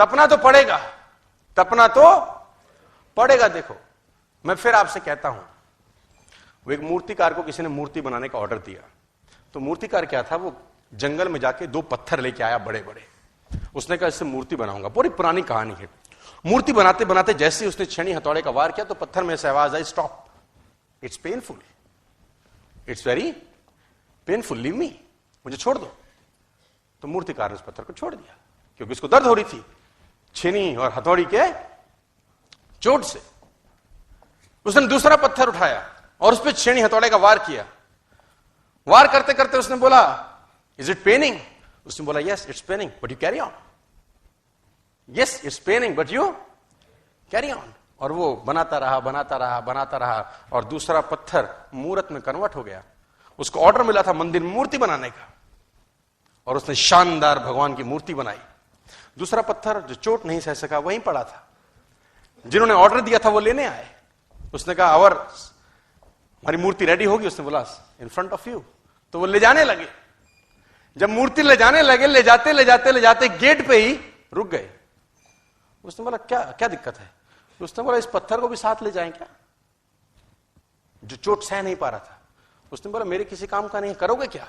तपना तो पड़ेगा, तपना तो पड़ेगा। देखो मैं फिर आपसे कहता हूं, वो एक मूर्तिकार को किसी ने मूर्ति बनाने का ऑर्डर दिया, तो मूर्तिकार क्या था, वो जंगल में जाके 2 पत्थर लेके आया बड़े बड़े। उसने कहा इससे मूर्ति बनाऊंगा। पूरी पुरानी कहानी है। मूर्ति बनाते बनाते जैसे ही उसने छेनी हथौड़े का वार किया तो पत्थर में से आवाज आई, stop, it's painful, it's very painful, leave me, मुझे छोड़ दो। तो मूर्तिकार ने उस पत्थर को छोड़ दिया क्योंकि उसको दर्द हो रही थी छेनी और हथौड़ी के चोट से। उसने दूसरा पत्थर उठाया और उस पर छेनी हथौड़े का वार किया। वार करते करते उसने बोला, इज इट पेनिंग? उसने बोला, yes it's paining but you carry on, yes it's paining but you carry on. और वो बनाता रहा बनाता रहा बनाता रहा और दूसरा पत्थर मूर्त में कन्वर्ट हो गया। उसको ऑर्डर मिला था मंदिर में मूर्ति बनाने का और उसने शानदार भगवान की मूर्ति बनाई। दूसरा पत्थर जो चोट नहीं सह सका वहीं पड़ा था, जिन्होंने ऑर्डर दिया था वो लेने आए। उसने कहा हमारी मूर्ति रेडी होगी? उसने बोला इन फ्रंट ऑफ यू। तो वो ले जाने लगे। जब मूर्ति ले जाने लगे, ले जाते ले जाते ले जाते गेट पे ही रुक गए। उसने बोला क्या क्या दिक्कत है? उसने बोला इस पत्थर को भी साथ ले जाएं क्या, जो चोट सह नहीं पा रहा था। उसने बोला मेरे किसी काम का नहीं है, करोगे क्या?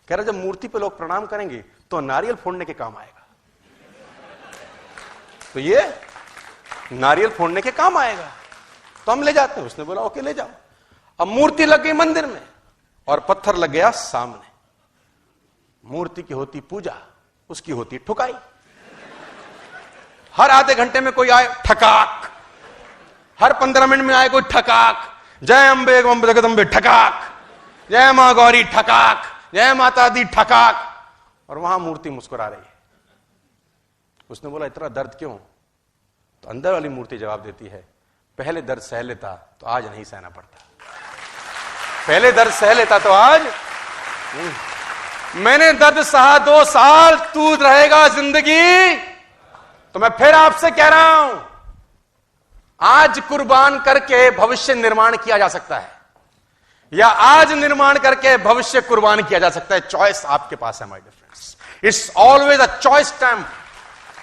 कह रहा जब मूर्ति पे लोग प्रणाम करेंगे तो नारियल फोड़ने के काम आएगा, तो ये नारियल फोड़ने के काम आएगा, तो हम ले जाते हैं। उसने बोला ओके ले जाओ। अब मूर्ति लग गई मंदिर में और पत्थर लग गया सामने। मूर्ति की होती पूजा, उसकी होती ठुकाई। हर आधे घंटे में कोई आए ठकाक, हर 15 मिनट में आए कोई ठकाक, जय अंबे जगदंबे ठकाक, जय मां गौरी ठकाक, जय माता दी ठकाक। और वहां मूर्ति मुस्कुरा रही है। उसने बोला इतना दर्द क्यों? तो अंदर वाली मूर्ति जवाब देती है पहले दर्द सह लेता तो आज नहीं सहना पड़ता, पहले दर्द सह लेता तो आज मैंने दर्द सहा 2 साल, तू रहेगा जिंदगी। तो मैं फिर आपसे कह रहा हूं, आज कुर्बान करके भविष्य निर्माण किया जा सकता है या आज निर्माण करके भविष्य कुर्बान किया जा सकता है। चॉइस आपके पास है my dear friends, it's always a choice time.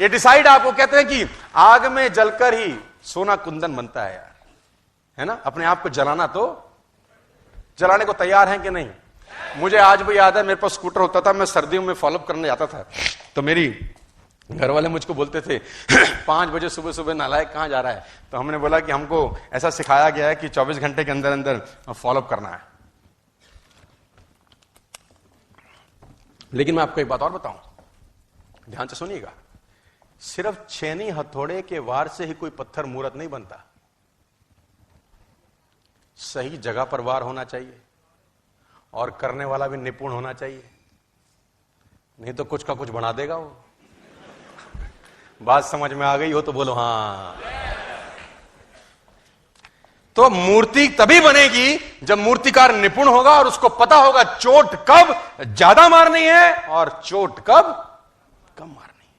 ये डिसाइड आपको कहते हैं कि आग में जलकर ही सोना कुंदन बनता है यार, है ना। अपने आप को जलाना तो जलाने को तैयार हैं कि नहीं? मुझे आज भी याद है, मेरे पास स्कूटर होता था, मैं सर्दियों में फॉलोअप करने जाता था, तो मेरी घर वाले मुझको बोलते थे 5 बजे सुबह सुबह नालायक कहां जा रहा है? तो हमने बोला कि हमको ऐसा सिखाया गया है कि 24 घंटे के अंदर अंदर फॉलोअप करना है। लेकिन मैं आपको एक बात और बताऊं, ध्यान से सुनिएगा, सिर्फ छेनी हथौड़े के वार से ही कोई पत्थर मूर्त नहीं बनता। सही जगह पर वार होना चाहिए और करने वाला भी निपुण होना चाहिए, नहीं तो कुछ का कुछ बना देगा वो। बात समझ में आ गई हो तो बोलो हाँ। तो मूर्ति तभी बनेगी जब मूर्तिकार निपुण होगा और उसको पता होगा चोट कब ज्यादा मारनी है और चोट कब कम मारनी है।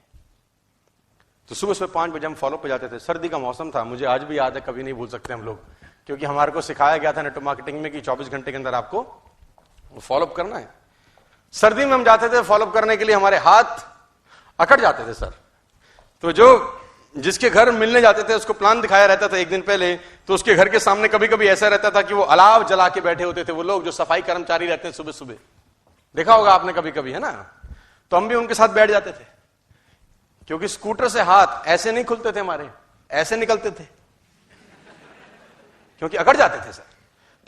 तो सुबह सुबह 5 बजे हम फॉलो पे जाते थे। सर्दी का मौसम था, मुझे आज भी याद है, कभी नहीं भूल सकते हम लोग, क्योंकि हमारे को सिखाया गया था नेटवर्क मार्केटिंग में कि 24 घंटे के अंदर आपको फॉलोअप करना है। सर्दी में हम जाते थे फॉलोअप करने के लिए, हमारे हाथ अकड़ जाते थे सर। तो जो जिसके घर मिलने जाते थे उसको प्लान दिखाया रहता था एक दिन पहले, तो उसके घर के सामने कभी कभी ऐसा रहता था कि वो अलाव जला के बैठे होते थे वो लोग जो सफाई कर्मचारी रहते हैं सुबह सुबह, देखा होगा आपने कभी कभी, है ना। तो हम भी उनके साथ बैठ जाते थे, क्योंकि स्कूटर से हाथ ऐसे नहीं खुलते थे हमारे, ऐसे निकलते थे, क्योंकि अकड़ जाते थे सर।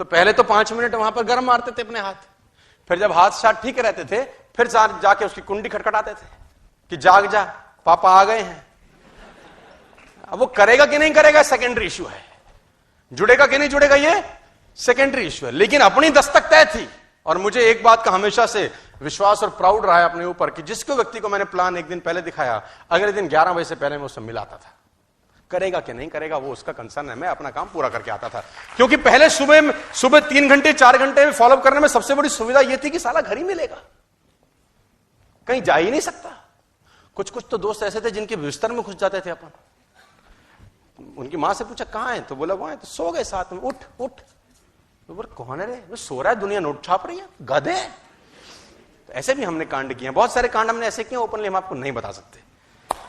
तो पहले तो 5 मिनट वहां पर गर्म मारते थे अपने हाथ, फिर जब हाथ साथ ठीक रहते थे फिर जाके उसकी कुंडी खटखटाते थे कि जाग जा पापा आ गए हैं। अब वो करेगा कि नहीं करेगा सेकेंडरी इश्यू है, जुड़ेगा कि नहीं जुड़ेगा ये सेकेंडरी इश्यू है, लेकिन अपनी दस्तक तय थी। और मुझे एक बात का हमेशा से विश्वास और प्राउड रहा है अपने ऊपर कि जिसको व्यक्ति को मैंने प्लान एक दिन पहले दिखाया, अगले दिन 11 बजे से पहले मैं उससे मिलाता था। करेगा कि नहीं करेगा वो उसका कंसर्न है, मैं अपना काम पूरा करके आता था। क्योंकि पहले सुबह 3 घंटे 4 घंटे में फॉलोअप करने में सबसे बड़ी सुविधा यह थी कि साला घर ही मिलेगा, कहीं जा ही नहीं सकता। कुछ कुछ तो दोस्त ऐसे थे जिनके बिस्तर में घुस जाते थे अपन। उनकी मां से पूछा कहां है, तो बोला वहां है, तो सो गए साथ में, उठ उठ। तो बोला कौन है रे? वो सो रहा है, दुनिया नोट छाप रही है, गधे। तो ऐसे भी हमने कांड किए, बहुत सारे कांड हमने ऐसे किए, ओपनली हम आपको नहीं बता सकते।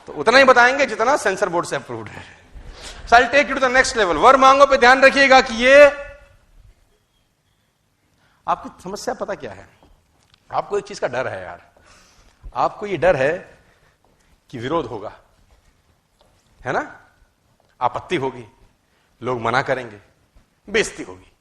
तो उतना ही बताएंगे जितना सेंसर बोर्ड से अप्रूव्ड है। So I will take you to the next level. वर्मांगों पे ध्यान रखिएगा कि ये आपकी समस्या पता क्या है? आपको एक चीज का डर है यार, आपको ये डर है कि विरोध होगा, है ना, आपत्ति होगी, लोग मना करेंगे, बेइज्जती होगी।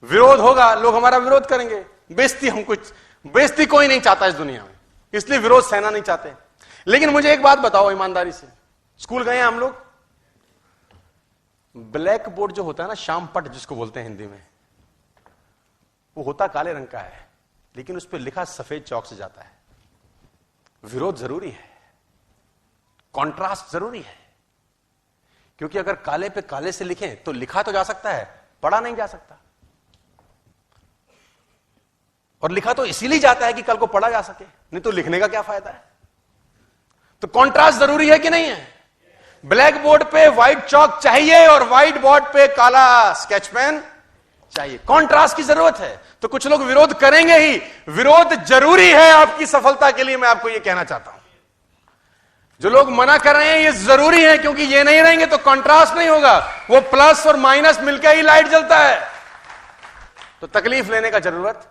विरोध होगा, लोग हमारा विरोध करेंगे, बेइज्जती कोई नहीं चाहता इस दुनिया में, इसलिए विरोध सहना नहीं चाहते। लेकिन मुझे एक बात बताओ ईमानदारी से, स्कूल गए हैं हम लोग, ब्लैक बोर्ड जो होता है ना, शामपट जिसको बोलते हैं हिंदी में, वो होता काले रंग का है, लेकिन उस पर लिखा सफेद चौक से जाता है। विरोध जरूरी है, कॉन्ट्रास्ट जरूरी है, क्योंकि अगर काले पे काले से लिखें तो लिखा तो जा सकता है, पढ़ा नहीं जा सकता। और लिखा तो इसीलिए जाता है कि कल को पढ़ा जा सके, नहीं तो लिखने का क्या फायदा है। तो कॉन्ट्रास्ट जरूरी है कि नहीं है? ब्लैक बोर्ड पे व्हाइट चौक चाहिए और व्हाइट बोर्ड पे काला स्केच पेन चाहिए, कॉन्ट्रास्ट की जरूरत है। तो कुछ लोग विरोध करेंगे ही, विरोध जरूरी है आपकी सफलता के लिए, मैं आपको यह कहना चाहता हूं। जो लोग मना कर रहे हैं ये जरूरी है, क्योंकि ये नहीं रहेंगे तो कॉन्ट्रास्ट नहीं होगा, वो प्लस और माइनस मिलकर ही लाइट जलता है। तो तकलीफ लेने का जरूरत